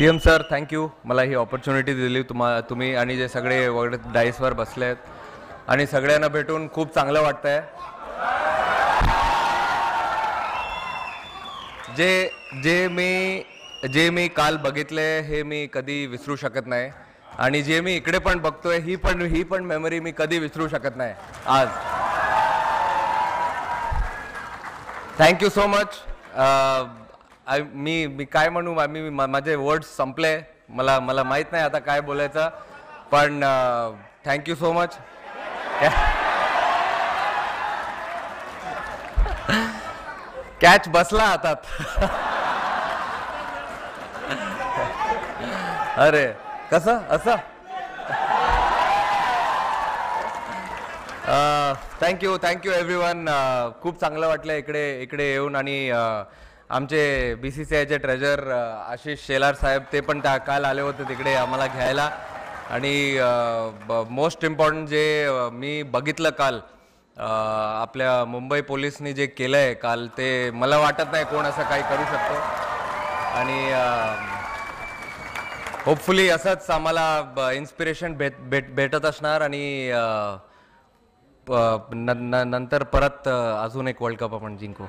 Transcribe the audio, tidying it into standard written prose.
CM sir thank you मला ही opportunity दिली तुम्ही आणि जे सगळे वगैरे डाईसवर बसले आहेत आणि सगळ्यांना भेटून खूप चांगलं वाटतंय. जे मी काल बघितले हे मी कधी विसरू शकत नाही आणि जे मी इकडे पण बघतोय ही पण मेमरी मी कधी विसरू शकत नाही आज. Thank you so much. मी काय म्हणू माझे वर्ड्स संपले. मला माहित नाही आता काय बोलायचं पण थँक्यू सो मच. कॅच बसला हातात. अरे कसं असं. Thank you everyone. खूप चांगलं वाटलं इकडे येऊन आणि आमचे BCCIचे ट्रेजर आशिष शेलार साहेब ते पण काल आले होते तिकडे आम्हाला घ्यायला आणि मोस्ट इम्पॉर्टंट जे मी बघितलं काल आपल्या मुंबई पोलिसनी जे केलंय काल ते मला वाटत नाही कोण असं काही करू शकतो आणि होपफुली असंच आम्हाला इन्स्पिरेशन भेटत असणार आणि नंतर परत अजून एक वर्ल्ड कप आपण जिंकू.